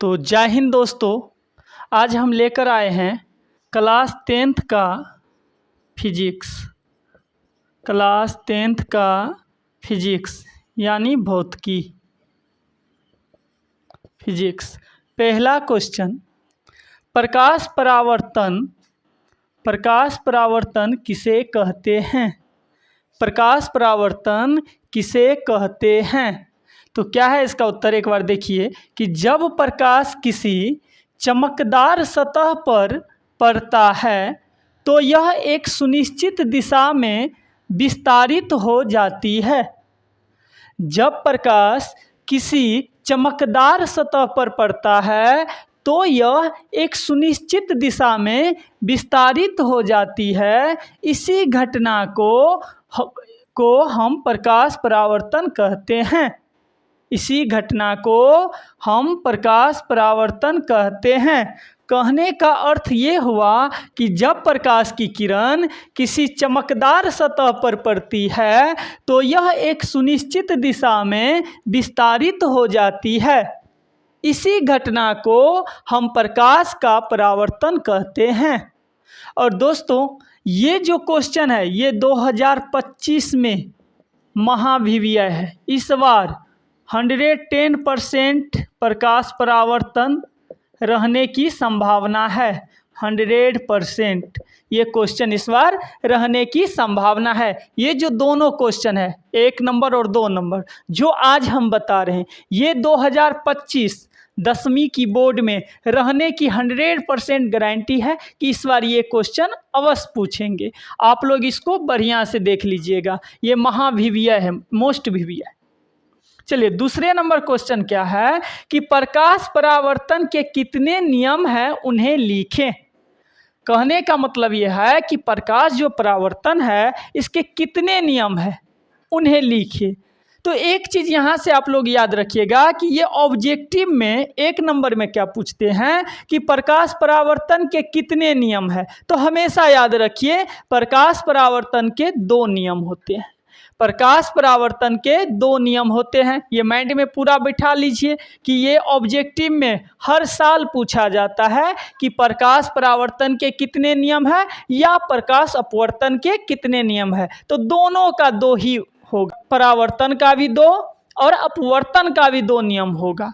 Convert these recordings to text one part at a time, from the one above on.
तो जय हिंद दोस्तों, आज हम लेकर आए हैं क्लास 10th का फिजिक्स यानी भौतिकी फिजिक्स। पहला क्वेश्चन, प्रकाश परावर्तन किसे कहते हैं? प्रकाश परावर्तन किसे कहते हैं? तो क्या है इसका उत्तर, एक बार देखिए कि जब प्रकाश किसी चमकदार सतह पर पड़ता है तो यह एक सुनिश्चित दिशा में विस्तारित हो जाती है। जब प्रकाश किसी चमकदार सतह पर पड़ता है तो यह एक सुनिश्चित दिशा में विस्तारित हो जाती है। इसी घटना को हम प्रकाश परावर्तन कहते हैं। इसी घटना को हम प्रकाश परावर्तन कहते हैं। कहने का अर्थ ये हुआ कि जब प्रकाश की किरण किसी चमकदार सतह पर पड़ती है तो यह एक सुनिश्चित दिशा में विस्तारित हो जाती है। इसी घटना को हम प्रकाश का परावर्तन कहते हैं। और दोस्तों, ये जो क्वेश्चन है ये 2025 में महाभिव्यय है। इस बार 110% प्रकाश परावर्तन रहने की संभावना है। 100% ये क्वेश्चन इस बार रहने की संभावना है। ये जो दोनों क्वेश्चन है, 1 नंबर और 2 नंबर, जो आज हम बता रहे हैं, ये 2025 10वीं की बोर्ड में रहने की 100% गारंटी है कि इस बार ये क्वेश्चन अवश्य पूछेंगे। आप लोग इसको बढ़िया से देख लीजिएगा, ये महाभिव्यय है, मोस्ट भिव्यय। चलिए, दूसरे नंबर क्वेश्चन क्या है कि प्रकाश परावर्तन के कितने नियम हैं, उन्हें लिखें। कहने का मतलब यह है कि प्रकाश जो परावर्तन है इसके कितने नियम हैं, उन्हें लिखिए। तो एक चीज़ यहाँ से आप लोग याद रखिएगा कि ये ऑब्जेक्टिव में 1 नंबर में क्या पूछते हैं कि प्रकाश परावर्तन के कितने नियम हैं। तो हमेशा याद रखिए प्रकाश परावर्तन के 2 नियम होते हैं। प्रकाश परावर्तन के 2 नियम होते हैं। ये माइंड में पूरा बिठा लीजिए कि ये ऑब्जेक्टिव में हर साल पूछा जाता है कि प्रकाश परावर्तन के कितने नियम हैं या प्रकाश अपवर्तन के कितने नियम हैं। तो दोनों का 2 ही होगा, परावर्तन का भी 2 और अपवर्तन का भी 2 नियम होगा।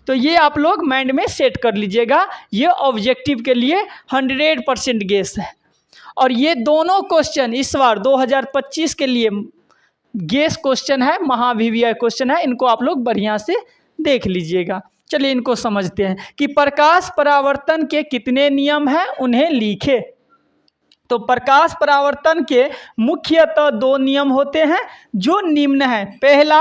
तो ये आप लोग माइंड में सेट कर लीजिएगा। ये ऑब्जेक्टिव के लिए 100% गेस है। और ये दोनों क्वेश्चन इस बार 2025 के लिए गेस क्वेश्चन है, महाभिव्यय क्वेश्चन है। इनको आप लोग बढ़िया से देख लीजिएगा। चलिए इनको समझते हैं कि प्रकाश परावर्तन के कितने नियम हैं, उन्हें लिखे। तो प्रकाश परावर्तन के मुख्यतः 2 नियम होते हैं जो निम्न हैं। पहला,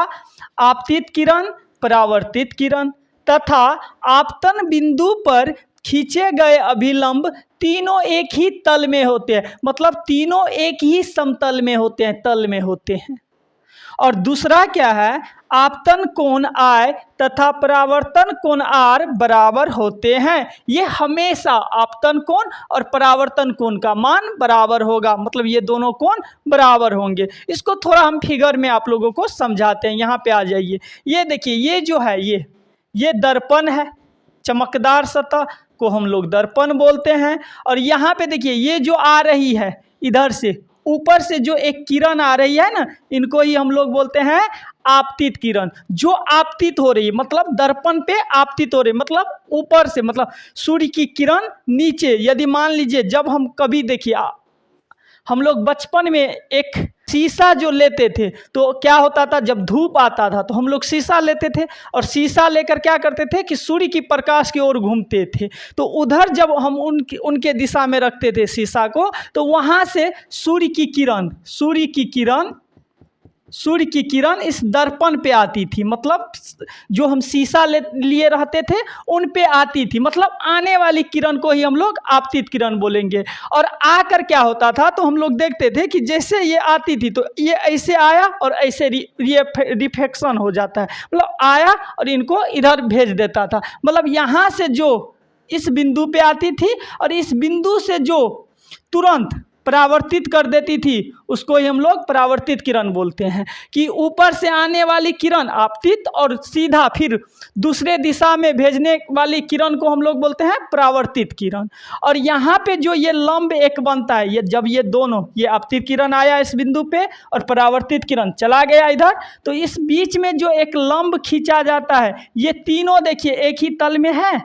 आपतित किरण, परावर्तित किरण तथा आपतन बिंदु पर खींचे गए अभिलंब तीनों एक ही तल में होते हैं, मतलब तीनों एक ही समतल में होते हैं, तल में होते हैं। और दूसरा क्या है, आपतन कोण I तथा परावर्तन कोण R बराबर होते हैं। ये हमेशा आपतन कोण और परावर्तन कोण का मान बराबर होगा, मतलब ये दोनों कोण बराबर होंगे। इसको थोड़ा हम फिगर में आप लोगों को समझाते हैं। यहाँ पे आ जाइए। ये देखिए, ये जो है ये दर्पण है, चमकदार सतह को हम लोग दर्पण बोलते हैं। और यहाँ पे देखिए, ये जो आ रही है इधर से ऊपर से जो एक किरण आ रही है ना, इनको ही हम लोग बोलते हैं आपतित किरण। जो आपतित हो रही है मतलब दर्पण पे आपतित हो रही है, मतलब ऊपर से, मतलब सूर्य की किरण नीचे। यदि मान लीजिए जब हम कभी देखिए, हम लोग बचपन में एक शीशा जो लेते थे तो क्या होता था, जब धूप आता था तो हम लोग शीशा लेते थे और शीशा लेकर क्या करते थे कि सूर्य की प्रकाश की ओर घूमते थे। तो उधर जब हम उनके दिशा में रखते थे शीशा को, तो वहाँ से सूर्य की किरण इस दर्पण पे आती थी, मतलब जो हम शीशा लिए रहते थे उन पे आती थी, मतलब आने वाली किरण को ही हम लोग आपतित किरण बोलेंगे। और आकर क्या होता था, तो हम लोग देखते थे कि जैसे ये आती थी तो ये ऐसे आया और ऐसे रिफ्लेक्शन हो जाता है, मतलब आया और इनको इधर भेज देता था। मतलब यहाँ से जो इस बिंदु पे आती थी और इस बिंदु से जो तुरंत परावर्तित कर देती थी, उसको ही हम लोग परावर्तित किरण बोलते हैं। कि ऊपर से आने वाली किरण आपतित और सीधा फिर दूसरे दिशा में भेजने वाली किरण को हम लोग बोलते हैं परावर्तित किरण। और यहाँ पे जो ये लंब एक बनता है, ये जब ये दोनों, ये आपतित किरण आया इस बिंदु पे और परावर्तित किरण चला गया इधर, तो इस बीच में जो एक लंब खींचा जाता है, ये तीनों देखिए एक ही तल में है।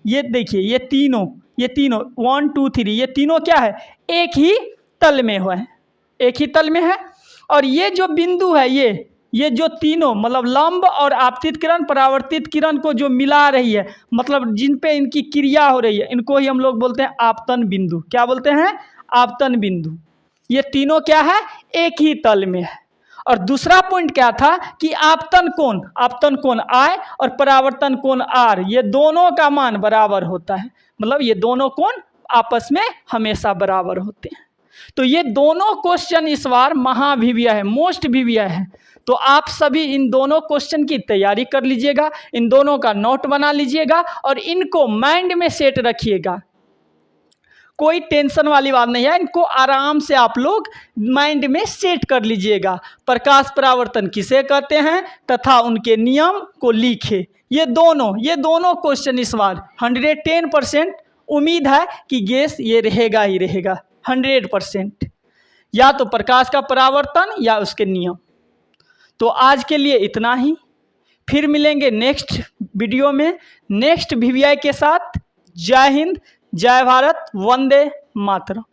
ये देखिए ये तीनों 1 2 3 ये तीनों क्या है, एक ही तल में हुआ है, एक ही तल में है। और ये जो बिंदु है, ये जो तीनों मतलब लंब और आपतित किरण परावर्तित किरण को जो मिला रही है, मतलब जिन पे इनकी क्रिया हो रही है, इनको ही हम लोग बोलते हैं आपतन बिंदु। क्या बोलते हैं? आपतन बिंदु। ये तीनों क्या है, एक ही तल में है। और दूसरा पॉइंट क्या था कि आपतन कोण I और परावर्तन कोण R, ये दोनों का मान बराबर होता है। मतलब ये दोनों कोण आपस में हमेशा बराबर होते हैं। तो ये दोनों क्वेश्चन इस बार महाभिव्यय है, मोस्ट भिव्यय है। तो आप सभी इन दोनों क्वेश्चन की तैयारी कर लीजिएगा, इन दोनों का नोट बना लीजिएगा और इनको माइंड में सेट रखिएगा। कोई टेंशन वाली बात नहीं है, इनको आराम से आप लोग माइंड में सेट कर लीजिएगा। प्रकाश परावर्तन किसे कहते हैं तथा उनके नियम को लिखे। ये दोनों क्वेश्चन इस बार 110% उम्मीद है कि गेस ये रहेगा ही रहेगा 100%, या तो प्रकाश का परावर्तन या उसके नियम। तो आज के लिए इतना ही, फिर मिलेंगे नेक्स्ट वीडियो में नेक्स्ट भिव्यय के साथ। जय हिंद, जय भारत, वंदे मातरम।